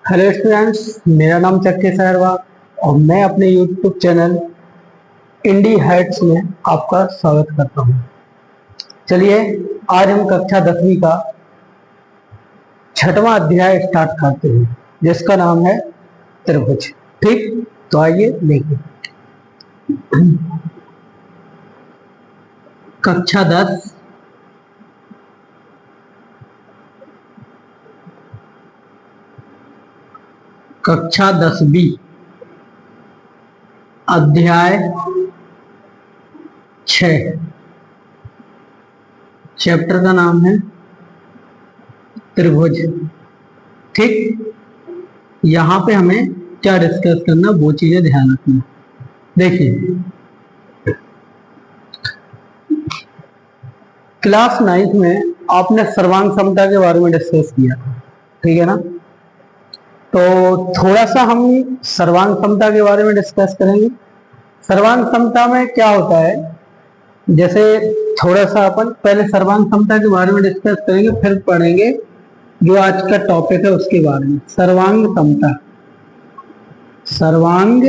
Hello students, मेरा नाम चक्के सहरवा और मैं अपने यूट्यूब चैनल इंडी हाइट्स में आपका स्वागत करता हूं। चलिए आज हम कक्षा 10वीं का 6वां अध्याय स्टार्ट करते हैं जिसका नाम है त्रिभुज। ठीक, तो आइए देखिए। कक्षा 10 कक्षा 10वीं अध्याय 6 चैप्टर का नाम है त्रिभुज। ठीक, यहां पे हमें क्या डिस्कस करना वो चीजें ध्यान रखना। देखिए, क्लास 9th में आपने सर्वांग समता के बारे में डिस्कस किया था, ठीक है ना। तो थोड़ा सा हम सर्वांग समता के बारे में डिस्कस करेंगे। सर्वांग समता में क्या होता है, जैसे थोड़ा सा अपन पहले सर्वांग समता के बारे में डिस्कस करेंगे, फिर पढ़ेंगे जो आज का टॉपिक है उसके बारे में। सर्वांग समता, सर्वांग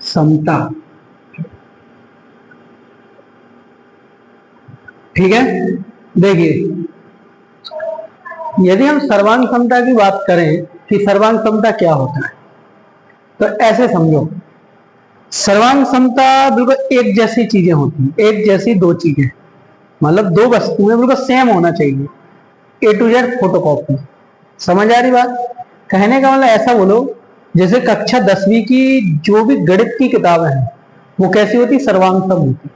समता, ठीक है। देखिए, यदि हम सर्वांग समता की बात करें कि सर्वांग समता क्या होता है, तो ऐसे समझो, सर्वांग समता बिल्कुल एक जैसी चीजें होती हैं, एक जैसी दो चीजें, मतलब दो वस्तुएं बिल्कुल सेम होना चाहिए, A to Z फोटोकॉपी। समझ आ रही बात? कहने का मतलब ऐसा बोलो, जैसे कक्षा 10वीं की जो भी गणित की किताबें हैं वो कैसी होती, सर्वांग सम होती।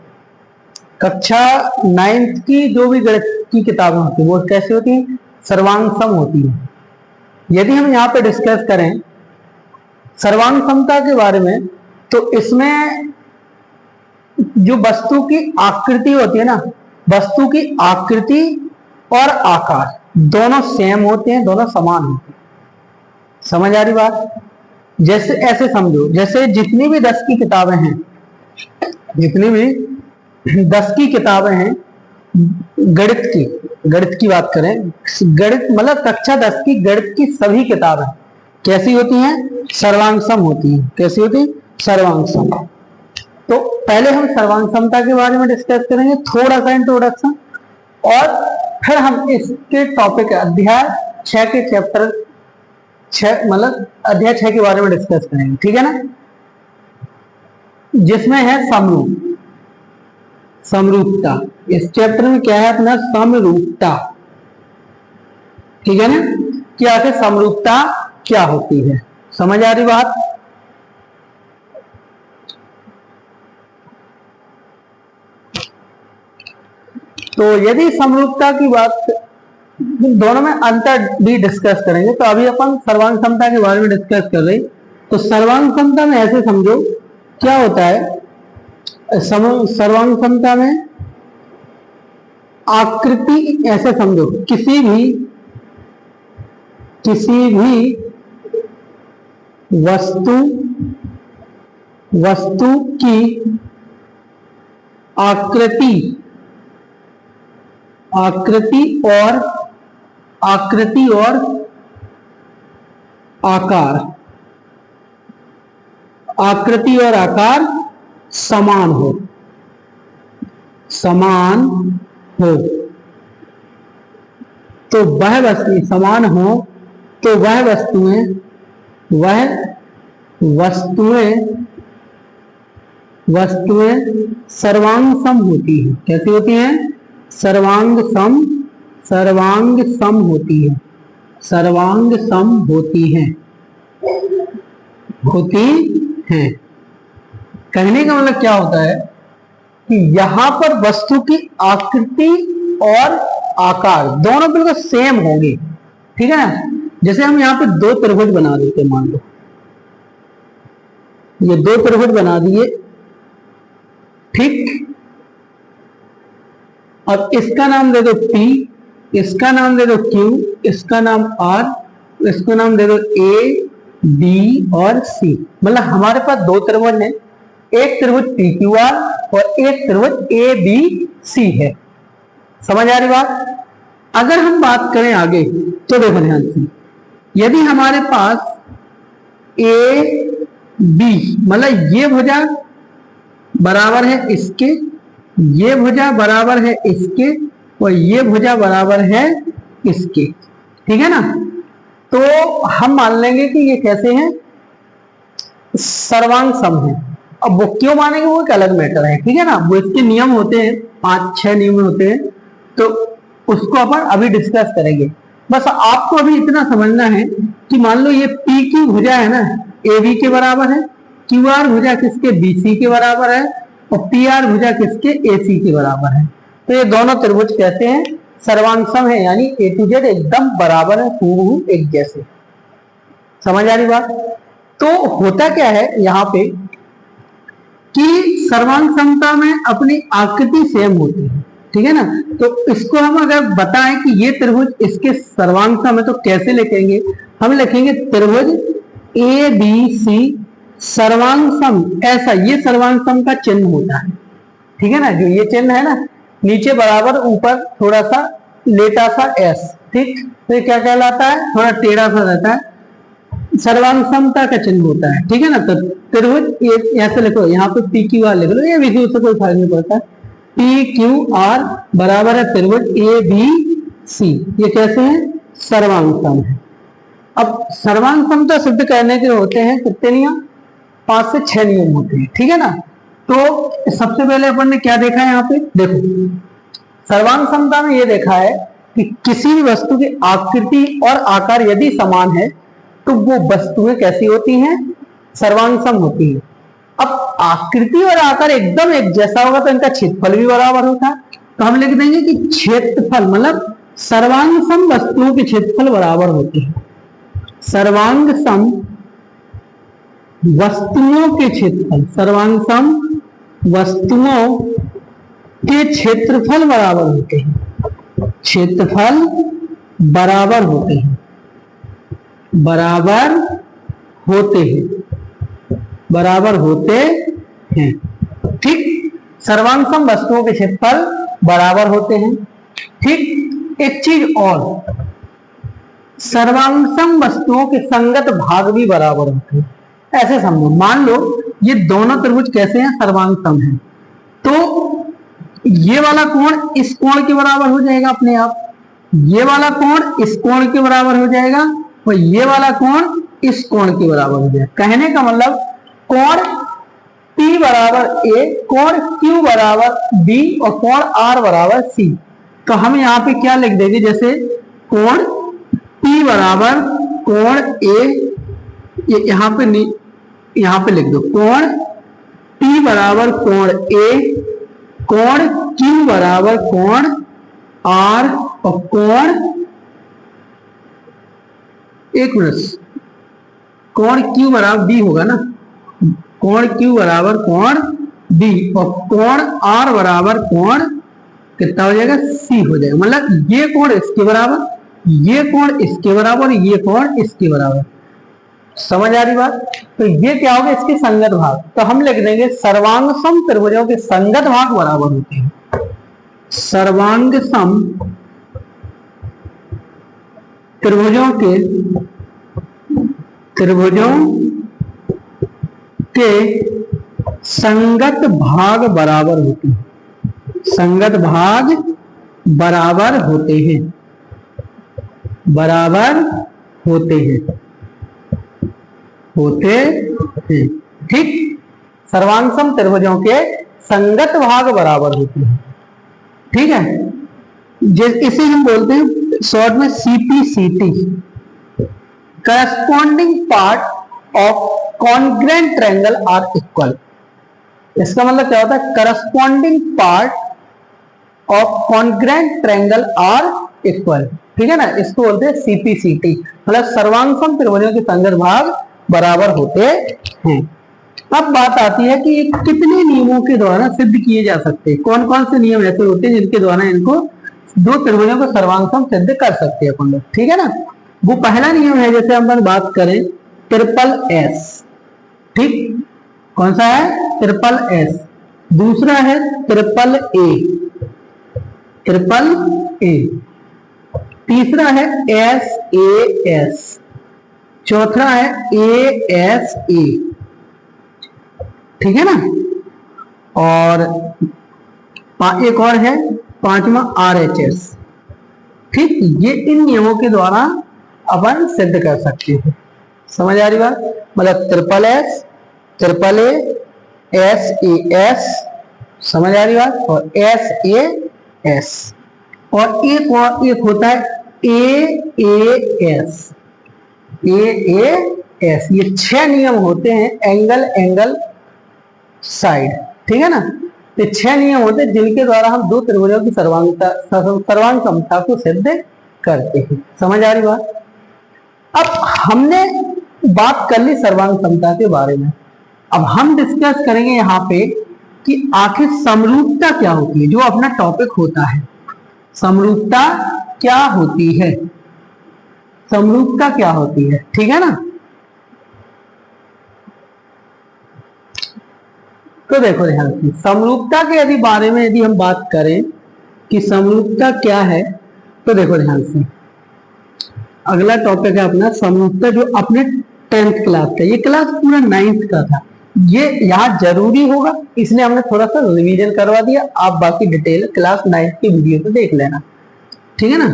कक्षा 9th की जो भी गणित की किताबें होती वो कैसी होती, सर्वांग सम होती है। यदि हम यहाँ पे डिस्कस करें सर्वांग समता के बारे में, तो इसमें जो वस्तु की आकृति होती है ना, वस्तु की आकृति और आकार दोनों सेम होते हैं, दोनों समान होते हैं। समझ आ रही बात? जैसे ऐसे समझो, जैसे जितनी भी 10 की किताबें हैं, जितनी भी 10 की किताबें हैं गणित की बात करें, गणित मतलब कक्षा 10 की गणित की सभी किताबें कैसी होती हैं, सर्वांग सम होती हैं। कैसी होती हैं? सर्वांग सम। तो पहले हम सर्वांग समता के बारे में डिस्कस करेंगे, थोड़ा सा इंट्रोडक्शन, और फिर हम इसके टॉपिक अध्याय 6 के चैप्टर 6 मतलब अध्याय 6 के बारे में डिस्कस करेंगे, ठीक है ना, जिसमें है समरूप, समरूपता। इस चैप्टर में क्या है अपना, समरूपता, ठीक है ना, कि आखिर समरूपता क्या होती है। समझ आ रही बात? तो यदि समरूपता की बात, दोनों में अंतर भी डिस्कस करेंगे। तो अभी अपन सर्वांग समता के बारे में डिस्कस कर रहे, तो सर्वांग समता में ऐसे समझो क्या होता है, सर्वांग समता में आकृति ऐसे समझो, किसी भी वस्तु की आकृति और आकार समान हो, तो वह वस्तु समान हो, तो वह वस्तुएं सर्वांग सम होती है। कैसी होती हैं? सर्वांग सम होती है, सर्वांग सम होती हैं। कहने का मतलब क्या होता है कि यहां पर वस्तु की आकृति और आकार दोनों बिल्कुल सेम होंगे, ठीक है ना। जैसे हम यहाँ पे दो त्रिभुज बना देते, मान लो ये दो त्रिभुज बना दिए, ठीक। अब इसका नाम दे दो P, इसका नाम दे दो Q, इसका नाम R, इसका नाम दे दो A, B और C। मतलब हमारे पास दो त्रिभुज हैं, एक त्रिभुज PQR और एक त्रिभुज ABC है। समझ आ रही बात? अगर हम बात करें आगे, तो देखो ध्यान से, यदि हमारे पास ए बी, मतलब ये भुजा बराबर है इसके, ये भुजा बराबर है इसके, और ये भुजा बराबर है इसके, ठीक है ना। तो हम मान लेंगे कि ये कैसे हैं, सर्वांग सम है। अब वो क्यों मानेंगे वो एक अलग मैटर है, ठीक है ना। वो इसके नियम होते हैं, 5-6 नियम होते हैं, तो उसको अपन अभी डिस्कस करेंगे। बस आपको अभी इतना समझना है कि मान लो ये पी क्यू भुजा है ना, ए बी के बराबर है, क्यू आर भुजा किसके, बी सी के बराबर है, और पी आर भुजा किसके, ए सी के बराबर है। तो ये दोनों त्रिभुज कहते हैं सर्वांग सम है, यानी ए टू जेड एकदम बराबर है, हूबहू एक जैसे। समझ आ रही बात। तो होता क्या है यहाँ पे कि सर्वांग समता में अपनी आकृति सेम होती है, ठीक है ना। तो इसको हम अगर बताएं कि ये त्रिभुज इसके सर्वांग सम है तो कैसे लिखेंगे, हम लिखेंगे त्रिभुज ए बी सी सर्वांग सम, ऐसा ये सर्वांग सम का चिन्ह होता है, ठीक है ना। जो ये चिन्ह है ना, नीचे बराबर ऊपर थोड़ा सा लेटा सा एस, ठीक, तो ये क्या कहलाता है, थोड़ा टेढ़ा सा रहता है, सर्वांग समता का चिन्ह होता है, ठीक है ना। तो त्रिभुज ऐसे लिखो, यहाँ पे पी क्यू आर लिख लो, ये विधि उससे कोई फर्क नहीं पड़ता। पी क्यू आर बराबर है त्रिभुज ए बी सी, ये कैसे है, सर्वांग सम है। अब सर्वांग समता सिद्ध करने के होते हैं कितने नियम, 5 से 6 नियम होते हैं, ठीक है ना। तो सबसे पहले अपन ने क्या देखा है यहाँ पे, देखो सर्वांग समता में ये देखा है कि किसी भी वस्तु की आकृति और आकार यदि समान है तो वो वस्तुएं कैसी होती हैं, सर्वांग सम होती है। अब आकृति और आकार एकदम एक जैसा होगा तो इनका क्षेत्रफल भी बराबर होता है, तो हम लिख देंगे कि क्षेत्रफल मतलब सर्वांग सम वस्तुओं के क्षेत्रफल बराबर होते हैं। सर्वांग सम वस्तुओं के क्षेत्रफल, सर्वांग सम वस्तुओं के क्षेत्रफल बराबर होते हैं, क्षेत्रफल बराबर होते हैं, बराबर होते हैं, बराबर होते हैं, ठीक। सर्वांग सम वस्तुओं के क्षेत्रफल बराबर होते हैं, ठीक। एक चीज और, सर्वांग सम वस्तुओं के संगत भाग भी बराबर होते हैं। ऐसे समझो, मान लो ये दोनों त्रिभुज कैसे हैं, सर्वांग सम है, तो ये वाला कोण इस कोण के बराबर हो जाएगा अपने आप, ये वाला कोण इस कोण के बराबर हो जाएगा, और ये वाला कोण इस कोण के बराबर हो जाएगा। कहने का मतलब कोण P बराबर A, कोण Q बराबर B और कोण R बराबर C। तो हम यहाँ पे क्या लिख देंगे, जैसे कोण P बराबर कोण A, ये यहाँ पे लिख दो, कोण P बराबर कोण A, कोण Q बराबर कोण R और कोण, एक मिनट, कोण Q बराबर B होगा ना, कोण Q बराबर कोण B और कोण R बराबर कोण कितना हो जाएगा, C हो जाएगा। मतलब ये कोण इसके बराबर, ये कोण इसके बराबर, ये कोण इसके बराबर। समझ आ रही बात। तो ये क्या होगा, इसके संगत भाग। तो हम लिख देंगे सर्वांग सम त्रिभुजों के संगत भाग बराबर होते हैं। सर्वांग सम त्रिभुजों के संगत भाग बराबर होते हैं, संगत भाग बराबर होते हैं, बराबर होते हैं, ठीक। सर्वांग सम त्रिभुजों के संगत भाग बराबर होते हैं, ठीक है। इसे हम बोलते हैं शॉर्ट में CPCT, corresponding part of congruent triangle are equal. इसका मतलब क्या होता है, corresponding part of congruent triangle are equal, ठीक है ना। इसको बोलते हैं CPCT, मतलब सर्वांग सम त्रिभुजों के संगत भाग बराबर होते हैं। अब बात आती है कि ये कितने नियमों के द्वारा सिद्ध किए जा सकते हैं, कौन कौन से नियम ऐसे होते हैं जिनके द्वारा इनको, दो त्रिभुजों को सर्वांग सम सिद्ध कर सकते हैं अपन लोग, ठीक है ना। वो पहला नियम है, जैसे हम बात करें ट्रिपल S, ठीक, कौन सा है, ट्रिपल S। दूसरा है ट्रिपल A, ट्रिपल A। तीसरा है SAS, चौथा है ASA, ठीक है ना, और एक और है पांचवा RHS। ठीक, ये इन नियमों के द्वारा अपन सिद्ध कर सकते हैं। समझ आ रही बात? मतलब ट्रिपल ए SAS, समझ आ रही बात, और SAS, और एक होता है AAS। ये 6 नियम होते हैं, एंगल साइड, ठीक है ना। तो 6 नियम होते हैं जिनके द्वारा हम दो त्रिभुजों की सर्वांग समता को सिद्ध करते हैं। समझ आ रही बात? अब हमने बात कर ली सर्वांग समता के बारे में। अब हम डिस्कस करेंगे यहाँ पे कि आखिर समरूपता क्या होती है, जो अपना टॉपिक होता है। समरूपता क्या होती है, समरूपता क्या होती है, ठीक है ना। तो देखो ध्यान से, समरूपता के यदि बारे में यदि हम बात करें कि समरूपता क्या है, तो देखो ध्यान से, अगला टॉपिक है अपना समरूपता, जो अपने 10th क्लास का, ये क्लास पूरा 9th का था, ये यहाँ जरूरी होगा, इसलिए हमने थोड़ा सा रिवीजन करवा दिया। आप बाकी डिटेल क्लास 9th की वीडियो पे देख लेना, ठीक है ना।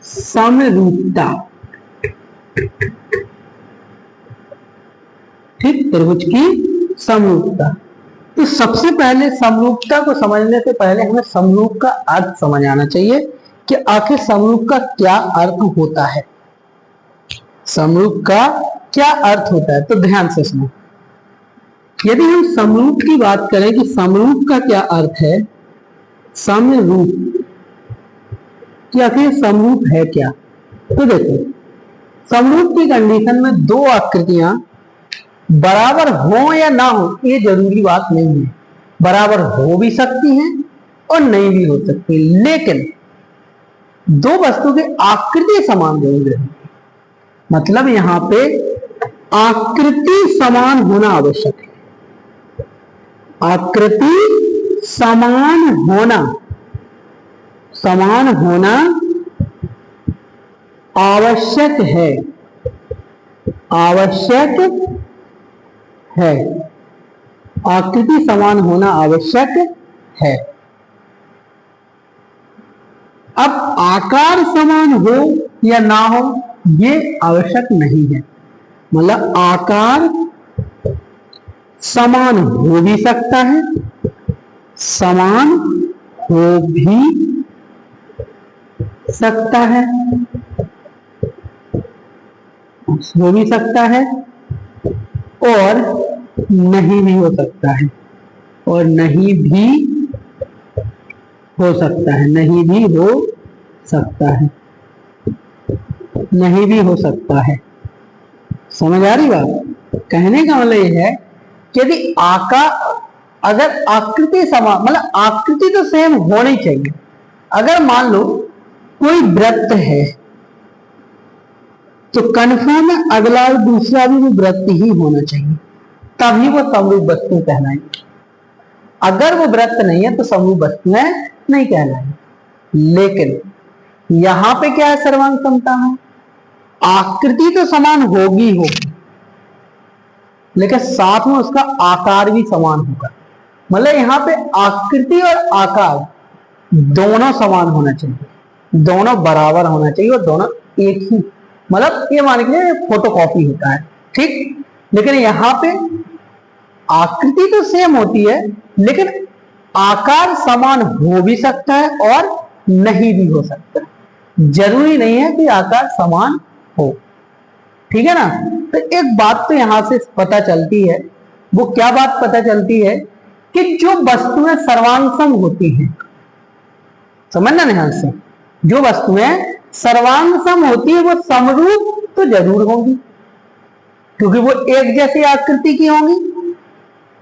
समरूपता, ठीक, त्रिभुज की समरूपता। तो सबसे पहले समरूपता को समझने से पहले हमें समरूप का अर्थ समझ आना चाहिए कि आखिर समरूप का क्या अर्थ होता है। समरूप का क्या अर्थ होता है, तो ध्यान से सुनो। यदि हम समरूप की बात करें कि समरूप का क्या अर्थ है, समरूप कि आखिर समरूप है क्या, तो देखो, समरूप की कंडीशन में दो आकृतियां बराबर हो या ना हो ये जरूरी बात नहीं है। बराबर हो भी सकती हैं और नहीं भी हो सकती, लेकिन दो वस्तु की आकृति समान जरूर रहेगी। मतलब यहां पे आकृति समान होना आवश्यक है। आकृति समान होना आवश्यक है, आवश्यक है, आकृति समान होना आवश्यक है। अब आकार समान हो या ना हो ये आवश्यक नहीं है। मतलब आकार समान हो भी सकता है, समान हो भी सकता है, हो भी सकता है, और नहीं भी हो सकता है, और नहीं भी हो सकता है, नहीं भी हो सकता है, नहीं भी हो सकता है। समझ आ रही बात? कहने का मतलब यह है कि यदि अगर आकृति समान, मतलब आकृति तो सेम होनी चाहिए। अगर मान लो कोई वृत्त है तो कन्फर्म है अगला और दूसरा भी वो वृत्त ही होना चाहिए, तभी वो समरूप वस्तु कहलाएंगे। अगर वो वृत्त नहीं है तो समरूप वस्तुएं नहीं कहलाएंगी। लेकिन यहां पे क्या है, सर्वांग समता में आकृति तो समान होगी, लेकिन साथ में उसका आकार भी समान होगा। मतलब यहां पे आकृति और आकार दोनों समान होना चाहिए, दोनों बराबर होना चाहिए, और दोनों एक ही, मतलब ये मान के फोटोकॉपी होता है, ठीक। लेकिन यहां पे आकृति तो सेम होती है, लेकिन आकार समान हो भी सकता है और नहीं भी हो सकता है। जरूरी नहीं है कि आकार समान हो, ठीक है ना। तो एक बात तो यहां से पता चलती है, वो क्या बात पता चलती है कि जो वस्तुएं सर्वांगसम होती हैं, समझना ध्यान से, जो वस्तुएं सर्वांगसम होती है वो समरूप तो जरूर होंगी, क्योंकि वो एक जैसी आकृति की होंगी।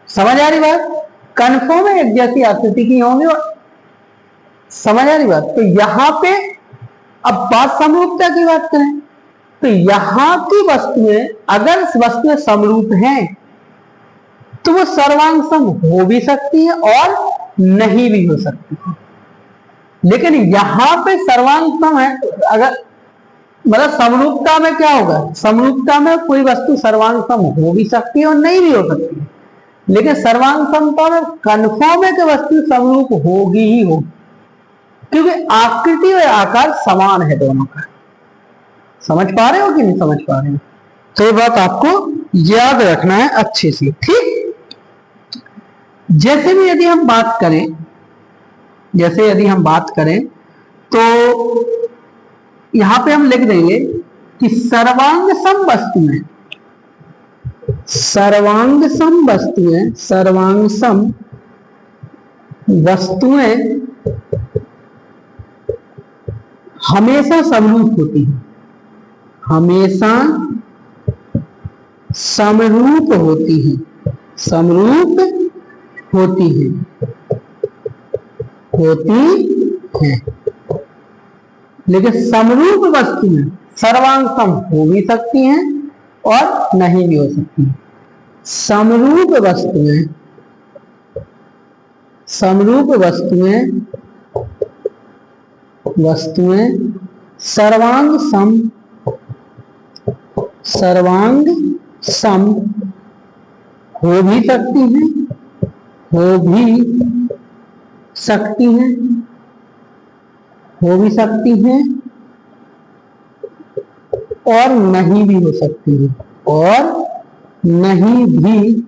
समझ आ रही बात? कन्फर्म है एक जैसी आकृति की होंगी, और समझ आ रही बात? तो यहां पे अब बात समरूपता की बात करें तो यहां की वस्तुएं, अगर वस्तुएं समरूप हैं तो वो सर्वांगसम हो भी सकती है और नहीं भी हो सकती है। लेकिन यहां पे सर्वांगसम है, अगर मतलब समरूपता में क्या होगा, समरूपता में कोई वस्तु सर्वांग सम हो भी सकती है और नहीं भी हो सकती है, लेकिन सर्वांग समता में कन्फर्म है कि वस्तु समरूप होगी ही होगी, क्योंकि आकृति और आकार समान है दोनों का। समझ पा रहे हो कि नहीं समझ पा रहे हो? तो ये बात आपको याद रखना है अच्छे से, ठीक। जैसे भी यदि हम बात करें, जैसे यदि हम बात करें तो यहां पे हम लिख देंगे कि सर्वांग सम वस्तुएं, सर्वांग सम वस्तुएं, सर्वांग सम वस्तुएं हमेशा समरूप होती हैं, हमेशा समरूप होती हैं, समरूप होती हैं, होती हैं। लेकिन समरूप वस्तुएं सर्वांग सम हो भी सकती हैं और नहीं भी हो सकती हैं। समरूप वस्तुएं, समरूप वस्तुएं, वस्तुएं सर्वांग सम, सर्वांग सम हो भी सकती हैं, हो भी सकती हैं, हो भी सकती हैं और नहीं भी हो सकती हैं, और नहीं भी,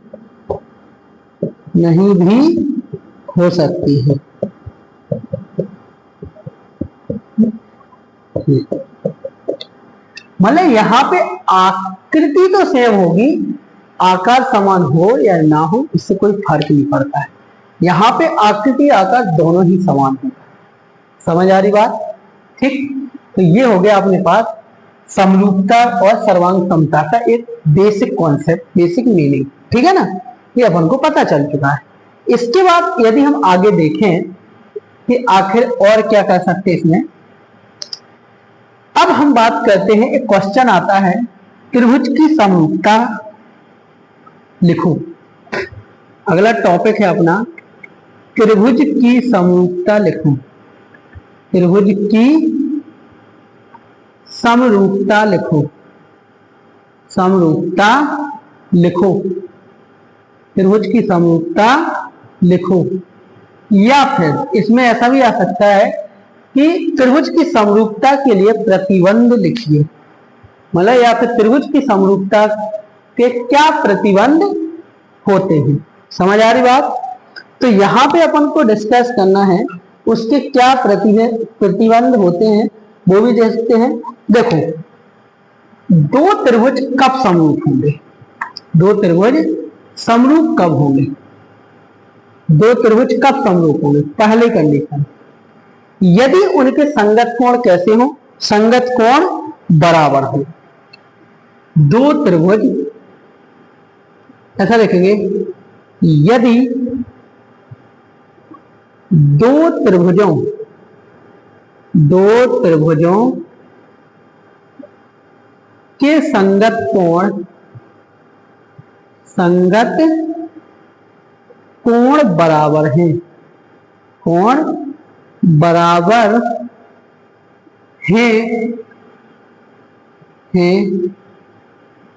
नहीं भी हो सकती है। मतलब यहां पे आकृति तो सेम होगी, आकार समान हो या ना हो इससे कोई फर्क नहीं पड़ता है। यहां पे आकृति आकार दोनों ही समान होगा। समझ आ रही बात? ठीक। तो ये हो गया अपने पास समरूपता और सर्वांग समता का एक बेसिक कॉन्सेप्ट, बेसिक मीनिंग। ठीक है ना, ये अपन को पता चल चुका है। इसके बाद यदि हम आगे देखें कि आखिर और क्या कर सकते हैं इसमें, अब हम बात करते हैं, एक क्वेश्चन आता है त्रिभुज की समरूपता लिखो। अगला टॉपिक है अपना त्रिभुज की समरूपता लिखो, त्रिभुज की समरूपता लिखो, समरूपता लिखो, त्रिभुज की समरूपता लिखो। या फिर इसमें ऐसा भी आ सकता है कि त्रिभुज की समरूपता के लिए प्रतिबंध लिखिए। मतलब या फिर त्रिभुज की समरूपता के क्या प्रतिबंध होते हैं। समझ आ रही बात? तो यहां पे अपन को डिस्कस करना है उसके क्या प्रतिबंध होते हैं, वो भी देखते हैं। देखो, दो त्रिभुज कब समरूप होंगे, दो त्रिभुज समरूप कब होंगे, दो त्रिभुज कब समरूप होंगे? पहले कंडीशन, यदि उनके संगत कोण कैसे हो, संगत कोण बराबर हो। दो त्रिभुज, ऐसा लिखेंगे, यदि दो त्रिभुजों, दो त्रिभुजों के संगत कोण, संगत कोण बराबर हैं, कोण बराबर हैं,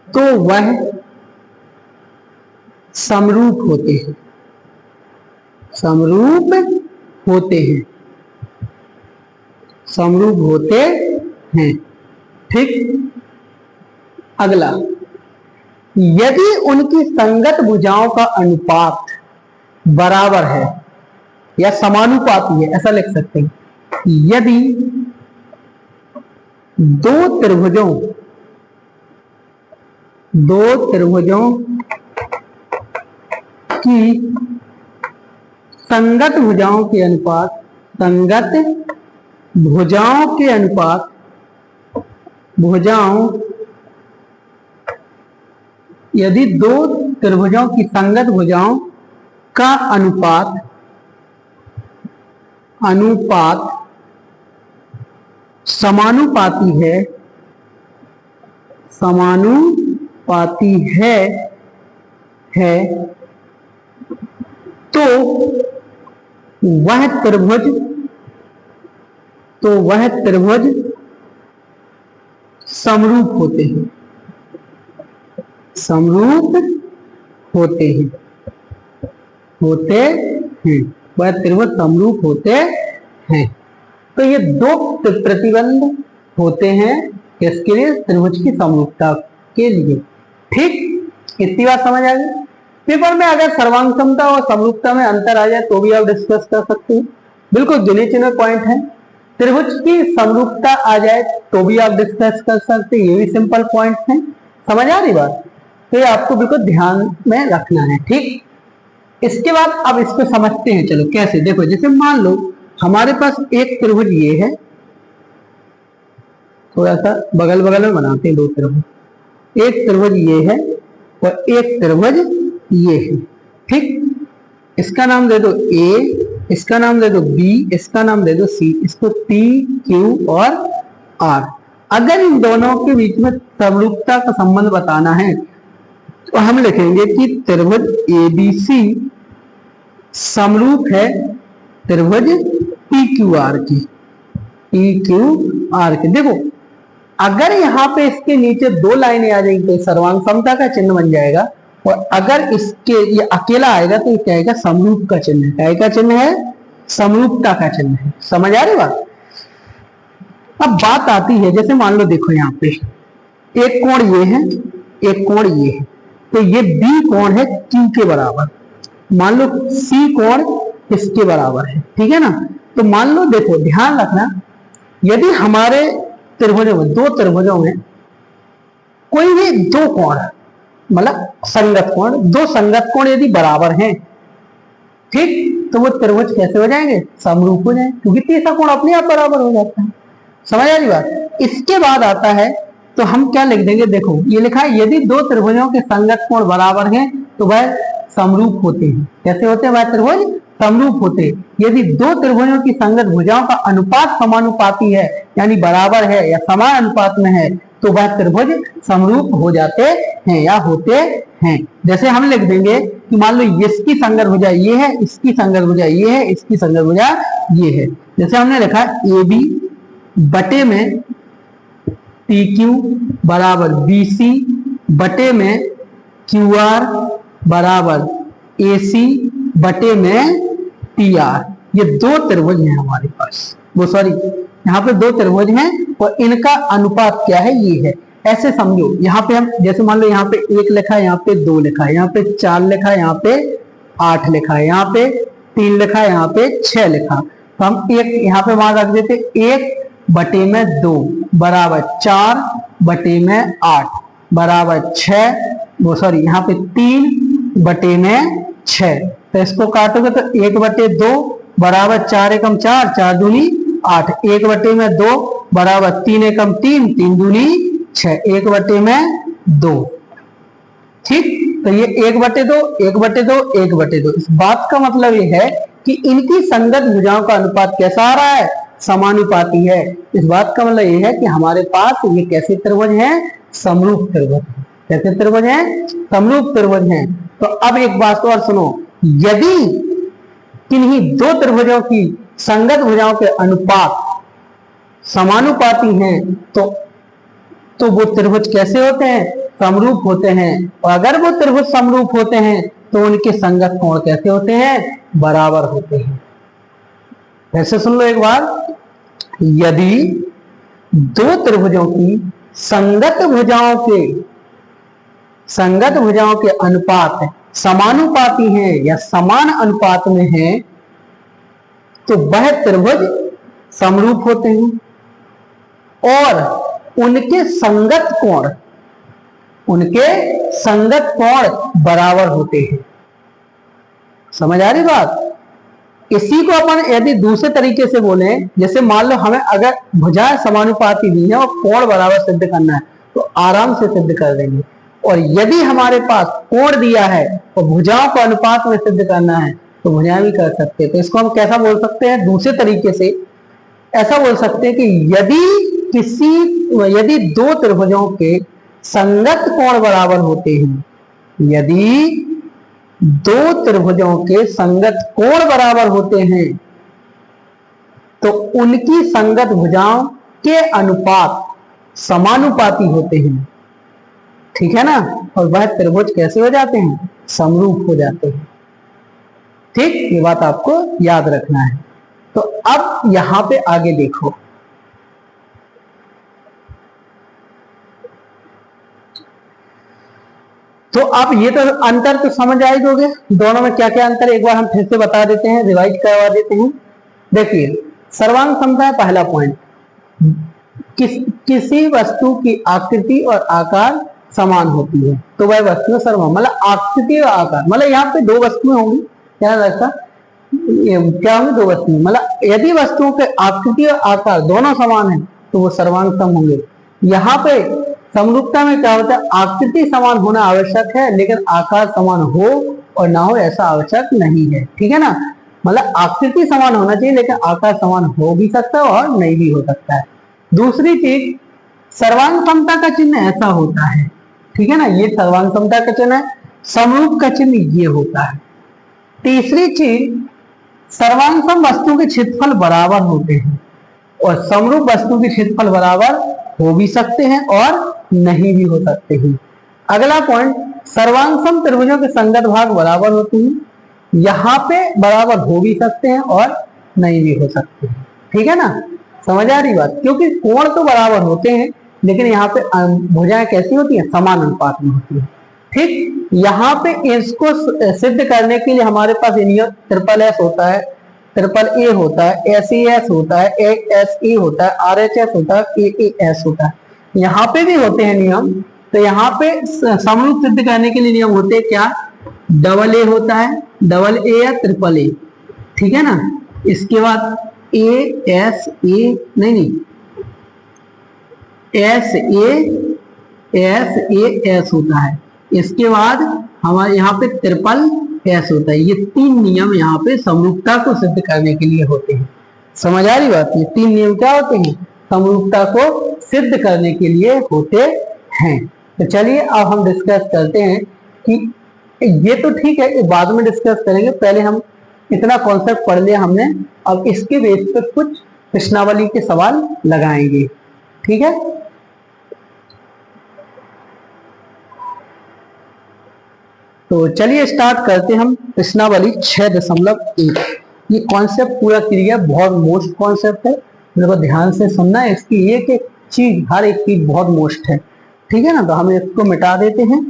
तो वह समरूप होते हैं, समरूप होते हैं, समरूप होते हैं। ठीक। अगला, यदि उनकी संगत भुजाओं का अनुपात बराबर है या समानुपाती है, ऐसा लिख सकते हैं। यदि दो त्रिभुजों, दो त्रिभुजों की संगत भुजाओं के अनुपात, संगत भुजाओं के अनुपात, भुजाओं, यदि दो त्रिभुजों की संगत भुजाओं का अनुपात, अनुपात समानुपाती है, समानुपाती है तो वह त्रिभुज, तो वह त्रिभुज समरूप होते हैं, समरूप होते हैं, होते हैं, वह त्रिभुज समरूप होते हैं। तो ये दो प्रतिबंध होते हैं किसके लिए? त्रिभुज की समरूपता के लिए। ठीक, इतनी बात समझ आ गई। पेपर में अगर सर्वांग समता और समरूपता में अंतर आ जाए तो भी आप डिस्कस कर सकते हैं, बिल्कुल गिने चुने पॉइंट है। त्रिभुज की समरूपता आ जाए तो भी आप डिस्कस कर सकते हैं, ये भी सिंपल पॉइंट है। समझ आ रही बात? तो ये आपको बिल्कुल ध्यान में रखना है। ठीक, इसके बाद अब इसको समझते हैं। चलो कैसे, देखो जैसे मान लो हमारे पास एक त्रिभुज ये है, थोड़ा सा बगल बगल में बनाते हैं दो त्रिभुज। एक त्रिभुज ये है और एक त्रिभुज ये है। ठीक, इसका नाम दे दो ए, इसका नाम दे दो बी, इसका नाम दे दो सी, इसको टी क्यू और आर। अगर इन दोनों के बीच में समरूपता का संबंध बताना है तो हम लिखेंगे कि त्रिभुज एबीसी समरूप है त्रिभुज पी क्यू आर की, पी क्यू आर की। देखो अगर यहाँ पे इसके नीचे दो लाइनें आ जाएंगी तो सर्वांग समता का चिन्ह बन जाएगा, और अगर इसके ये अकेला आएगा तो ये क्या आएगा? समरूप का चिन्ह है। क्या का चिन्ह है? समरूपता का चिन्ह है। समझ आ रही बात? अब बात आती है, जैसे मान लो देखो यहाँ पे एक कोण ये है, एक कोण ये है, तो ये बी कोण है क्यू के बराबर, मान लो सी कोण इसके बराबर है। ठीक है ना? तो मान लो, देखो ध्यान रखना, यदि हमारे त्रिभुजों में, दो त्रिभुजों में कोई भी दो कोण, मतलब संगत कोण, दो संगत कोण यदि बराबर हैं, ठीक, तो वो त्रिभुज कैसे हो जाएंगे? समरूप हो जाएंगे, क्योंकि तीसरा कोण अपने आप बराबर हो जाता है। समझ आ रही बात? इसके बाद आता है तो हम क्या लिख देंगे? देखो ये लिखा है, यदि दो त्रिभुजों के संगत कोण बराबर हैं तो वह समरूप होते हैं। कैसे होते हैं वह त्रिभुज? समरूप होते हैं। यदि दो त्रिभुजों की संगत भुजाओं का अनुपात समानुपाती है, यानी बराबर है या समान अनुपात में है, तो वह त्रिभुज समरूप हो जाते हैं या होते हैं। जैसे हम लिख देंगे कि मान लो इसकी संगत भुजा ये है, इसकी संगत भुजा ये है, इसकी संगत भुजा ये है। जैसे हमने लिखा ए बी बटे में पी क्यू बराबर बी सी बटे में क्यू आर बराबर ए सी बटे में टी आर। ये दो त्रिभुज हैं हमारे पास, वो सॉरी यहाँ पे दो त्रिभुज हैं और इनका अनुपात क्या है? ये है। ऐसे समझो, यहाँ पे हम जैसे मान लो यहाँ पे एक लिखा है, यहाँ पे दो लिखा है, यहाँ पे चार लिखा है, यहाँ पे 8 लिखा है, यहाँ पे 3 लिखा है, यहाँ पे 6 लिखा। तो हम एक यहाँ पे मान रख देते, 1/2 बराबर 4/8 बराबर 6, वो सॉरी यहाँ पे 3/6। तो इसको काटोगे तो 1/2 बराबर 4 एकम 4, 4 दूनी 8, 1/2 बराबर 3 एकम 3, 3 दूनी 6, 1/2। ठीक, तो ये 1/2, 1/2, 1/2। इस बात का मतलब ये है कि इनकी संगत भुजाओं का अनुपात कैसा आ रहा है? समानुपाती है। इस बात का मतलब ये है कि हमारे पास ये कैसे त्रिभुज हैं? समरूप त्रिभुज। कैसे त्रिभुज हैं? समरूप त्रिभुज हैं। तो अब एक बात और सुनो, यदि किन्हीं दो त्रिभुजों की संगत भुजाओं के अनुपात समानुपाती हैं तो वो त्रिभुज कैसे होते हैं? समरूप होते हैं। और अगर वो त्रिभुज समरूप होते हैं तो उनके संगत कोण कैसे होते हैं? बराबर होते हैं। ऐसे सुन लो एक बार, यदि दो त्रिभुजों की संगत भुजाओं के अनुपात समानुपाती हैं या समान अनुपात में हैं तो वह त्रिभुज समरूप होते हैं, और उनके संगत कोण बराबर होते हैं। समझ आ रही बात? इसी को अपन यदि दूसरे तरीके से बोले, जैसे मान लो हमें अगर भुजाएं समानुपाती दी है और कोण बराबर सिद्ध करना है तो आराम से सिद्ध कर देंगे। और यदि हमारे पास कोण दिया है और भुजाओं को अनुपात में सिद्ध करना है तो भुजाएं भी कर सकते हैं। तो इसको हम कैसा बोल सकते हैं? दूसरे तरीके से ऐसा बोल सकते हैं कि यदि दो त्रिभुजों के संगत कोण बराबर होते हैं, यदि दो त्रिभुजों के संगत कोण बराबर होते हैं तो उनकी संगत भुजाओं के अनुपात समानुपाती होते हैं, ठीक है ना, और वह त्रिभुज कैसे हो जाते हैं, समरूप हो जाते हैं। ठीक, ये बात आपको याद रखना है। तो अब यहां पे आगे देखो, तो आप ये तो अंतर तो समझ आए दोगे, दोनों में क्या क्या अंतर एक बार हम फिर से बता देते हैं, रिवाइज करवा देते हैं। देखिए, सर्वांग समता है पहला पॉइंट, किसी वस्तु की आकृति और आकार समान होती है तो वह वस्तु सर्वांग, मतलब आकृति और आकार, मतलब यहाँ पे दो वस्तुएं होंगी, क्या लगता क्या होंगे, दो वस्तुएं, मतलब यदि वस्तुओं के आकृति और आकार दोनों समान है तो वो सर्वांग सम होंगे। यहाँ पे समरूपता में क्या होता है, आकृति समान होना आवश्यक है लेकिन आकार समान हो और ना हो ऐसा आवश्यक नहीं है, ठीक है ना, मतलब आकृति समान होना चाहिए लेकिन आकार समान हो भी सकता है और नहीं भी हो सकता है। दूसरी चीज, सर्वांग समता का चिन्ह ऐसा होता है, ठीक है ना, ये सर्वांग समता का चिन्ह है, समरूप का चिन्ह ये होता है। तीसरी चीज, सर्वांग सम वस्तु के क्षेत्रफल बराबर होते हैं और समरूप वस्तु के क्षेत्रफल बराबर हो भी सकते हैं और नहीं भी हो सकते हैं। अगला पॉइंट, सर्वांग सम त्रिभुजों के संगत भाग बराबर होते हैं, यहाँ पे बराबर हो भी सकते हैं और नहीं भी हो सकते हैं, ठीक है ना, समझ आ रही बात, क्योंकि कोण तो बराबर होते हैं लेकिन यहाँ पे भुजाएं कैसी होती हैं, समान अनुपात में होती है। ठीक, यहाँ पे इसको सिद्ध करने के लिए हमारे पास ट्रिपल एस होता है, ट्रिपल ए होता है, एस ई एस होता है, एस ई होता है, आर एच एस होता है, ए एस होता है, यहाँ पे भी होते हैं नियम। तो यहाँ पे समरूप सिद्ध करने के लिए नियम होते हैं क्या, डबल ए होता है, डबल ए या ट्रिपल ए, ठीक है ना, इसके बाद ए एस ए नहीं एस ए एस होता है, इसके बाद हमारे यहाँ पे ट्रिपल एस होता है। ये तीन नियम यहाँ पे समरूपता को सिद्ध करने के लिए होते हैं, समझ आ रही बात, ये तीन नियम क्या होते हैं, समरूपता को सिद्ध करने के लिए होते हैं। तो चलिए अब हम डिस्कस करते हैं कि ये तो ठीक है, बाद में डिस्कस करेंगे, पहले हम इतना कॉन्सेप्ट पढ़ लिया हमने, अब इसके बेस पर कुछ प्रश्नावली के सवाल लगाएंगे, ठीक है। तो चलिए स्टार्ट करते हैं हम प्रश्नावली 6.1। ये कॉन्सेप्ट पूरा क्लियर, बहुत मोस्ट कॉन्सेप्ट है, मेरे को ध्यान से सुनना है, इसकी एक चीज, हर एक चीज बहुत मोस्ट है, ठीक है ना। तो हम इसको मिटा देते हैं।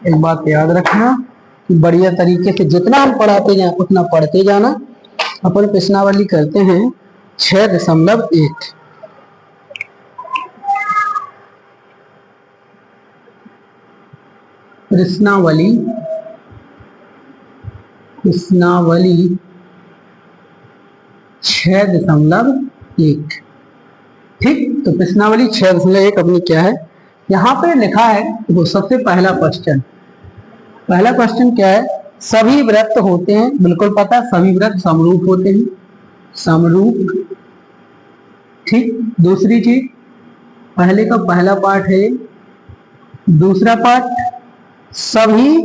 एक बात याद रखना कि बढ़िया तरीके से जितना हम पढ़ाते जाए उतना पढ़ते जाना। अपन प्रश्नावली करते हैं 6.1। प्रश्नावली 6.1। ठीक, तो प्रश्नावली 6.1 अपनी क्या है, यहाँ पे लिखा है, वो सबसे पहला क्वेश्चन क्या है, सभी वृत्त होते हैं, बिल्कुल पता, सभी वृत्त समरूप होते हैं, समरूप। ठीक, दूसरी चीज, पहले का पहला पार्ट है, दूसरा पार्ट, सभी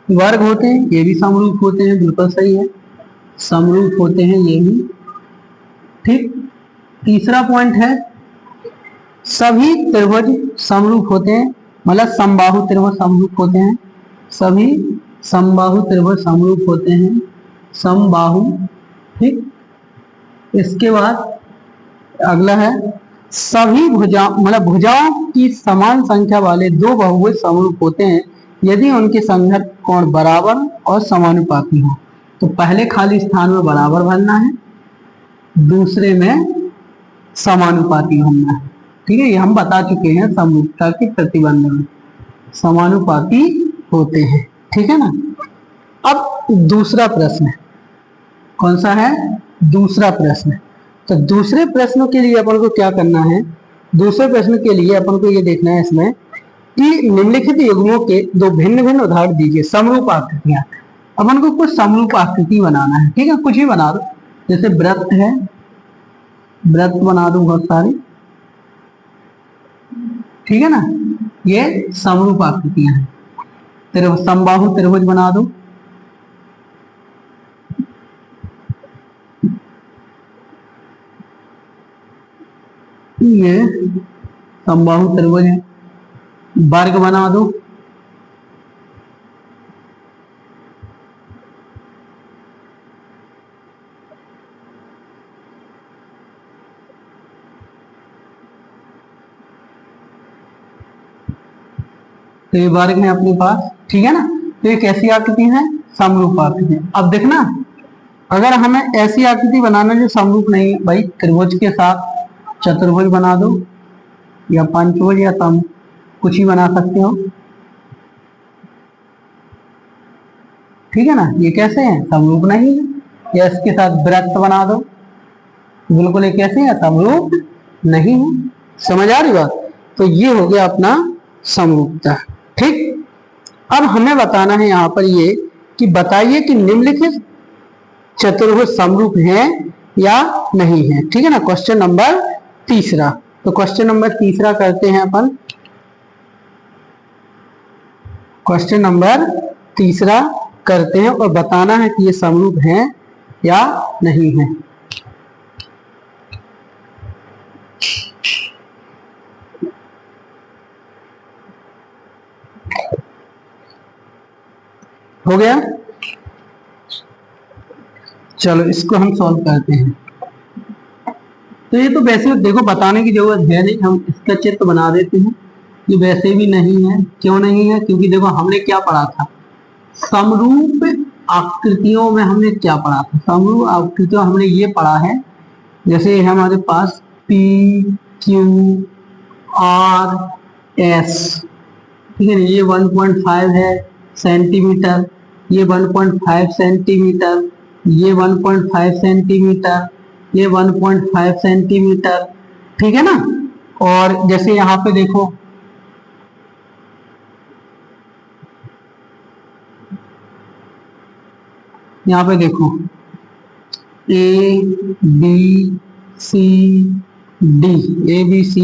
वर्ग होते हैं, ये भी समरूप होते हैं, बिल्कुल सही है, समरूप होते हैं ये भी। ठीक, तीसरा पॉइंट है, सभी त्रिभुज समरूप होते हैं, मतलब समबाहु त्रिभुज समरूप होते हैं, सभी समबाहु त्रिभुज समरूप होते हैं, समबाहु। ठीक, इसके बाद अगला है, सभी मतलब भुजाओं की समान संख्या वाले दो बहुभुज समरूप होते हैं यदि उनके संगत कोण बराबर और समानुपाती हो। तो पहले खाली स्थान में बराबर भरना है, दूसरे में समानुपाती होना है, ठीक है, ये हम बता चुके हैं समरूपता के प्रतिबंध में समानुपाती होते हैं, ठीक है ना। अब दूसरा प्रश्न कौन सा है, दूसरा प्रश्न। तो दूसरे प्रश्न के लिए अपन को क्या करना है, दूसरे प्रश्न के लिए अपन को ये देखना है इसमें कि निम्नलिखित युग्मों के दो भिन्न भिन्न उदाहरण दीजिए। समरूप आकृतियां, अपन को कुछ समरूप आकृति बनाना है, ठीक है, कुछ ही बना दो। जैसे वृत्त है, वृत्त बना दो बहुत सारे, ठीक है ना, ये समरूप आकृतियां हैं। समबाहु त्रिभुज बना दो, ये समबाहु त्रिभुज है। वर्ग बना दो, तो ये वर्ग है अपने पास, ठीक है ना। तो ये कैसी आकृति है? समरूप आकृति। अब देखना, अगर हमें ऐसी आकृति बनाना जो समरूप नहीं है, भाई त्रिभुज के साथ चतुर्भुज बना दो या पंचभुज या सम कुछ ही बना सकते हो, ठीक है ना। ये कैसे है? समरूप नहीं है। या इसके साथ वृत्त बना दो, बिल्कुल ये कैसे है? समरूप नहीं है। समझ आ रही बात? तो ये हो गया अपना समरूपता, ठीक। अब हमें बताना है यहाँ पर ये कि बताइए कि निम्नलिखित चतुर्भुज समरूप है या नहीं है, ठीक है ना। क्वेश्चन नंबर तीसरा, तो क्वेश्चन नंबर तीसरा करते हैं अपन। क्वेश्चन नंबर तीसरा करते हैं और बताना है कि ये समरूप है या नहीं है। हो गया, चलो इसको हम सॉल्व करते हैं। तो ये तो वैसे देखो बताने की जरूरत है नहीं, हम इसका चित्र बना देते हैं। ये वैसे भी नहीं है, क्यों नहीं है? क्योंकि देखो हमने क्या पढ़ा था, समरूप आकृतियों में हमने क्या पढ़ा था? समरूप आकृतियों हमने ये पढ़ा है, जैसे हमारे पास P Q R S, ठीक है ना, ये 1.5 है सेंटीमीटर, ये 1.5 सेंटीमीटर, ये 1.5 सेंटीमीटर, ये 1.5 सेंटीमीटर, ठीक है ना। और जैसे यहाँ पे देखो, यहाँ पे देखो A B C D, A B C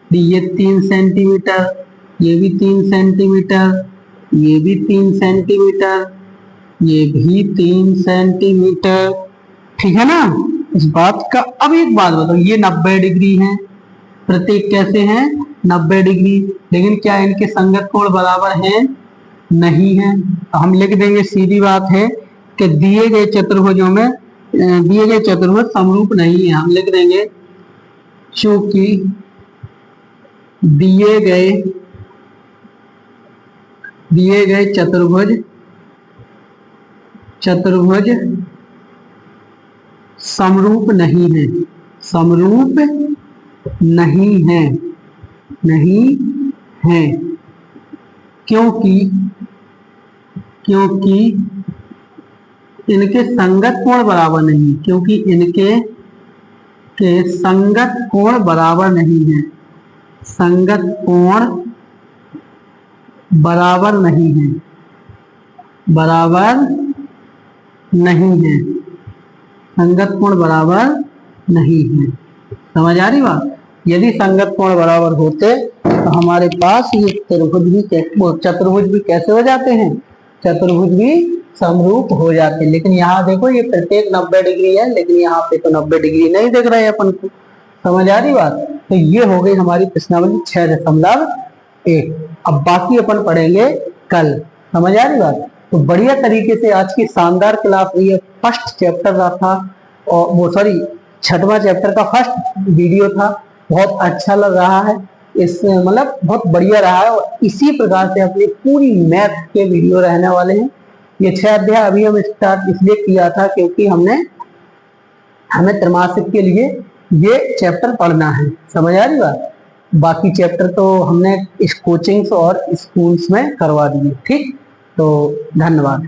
D, ये 3 सेंटीमीटर, ये भी 3 सेंटीमीटर, ये भी 3 सेंटीमीटर, ये भी 3 सेंटीमीटर, ठीक है ना। इस बात का अब एक बात बताओ, ये 90 डिग्री है, प्रत्येक कैसे हैं? 90 डिग्री। लेकिन क्या इनके संगत कोण बराबर हैं? नहीं है। तो हम लिख देंगे, सीधी बात है कि दिए गए चतुर्भुजों में दिए गए चतुर्भुज समरूप नहीं है। हम लिख देंगे चूंकि दिए गए चतुर्भुज समरूप नहीं है, समरूप नहीं है, नहीं है, क्योंकि इनके संगत कोण बराबर नहीं, क्योंकि इनके संगत कोण बराबर नहीं है, संगत कोण बराबर नहीं है, बराबर नहीं है, संगत कोण बराबर नहीं है। समझ आ रही बात? यदि संगत कोण बराबर होते तो हमारे पास ये चतुर्भुज भी कैसे हो जाते हैं? चतुर्भुज भी समरूप हो जाते हैं। लेकिन यहाँ देखो ये प्रत्येक 90 डिग्री है, लेकिन यहाँ पे तो 90 डिग्री नहीं दिख रहा है अपन को। समझ आ रही बात? तो ये हो गई हमारी प्रश्नावली 6.1। अब बाकी अपन पढ़ेंगे कल। समझ आ रही बात? तो बढ़िया तरीके से आज की शानदार क्लास हुई है। फर्स्ट चैप्टर का था, और वो सॉरी 6वां चैप्टर का फर्स्ट वीडियो था। बहुत अच्छा लग रहा है, इस मतलब बहुत बढ़िया रहा है। और इसी प्रकार से अपनी पूरी मैथ के वीडियो रहने वाले हैं। ये 6 अध्याय अभी हम स्टार्ट इसलिए किया था क्योंकि हमें त्रैमासिक के लिए ये चैप्टर पढ़ना है। समझ आ रही बात? बाकी चैप्टर तो हमने इस कोचिंग्स और स्कूल्स में करवा दिए। ठीक, तो धन्यवाद।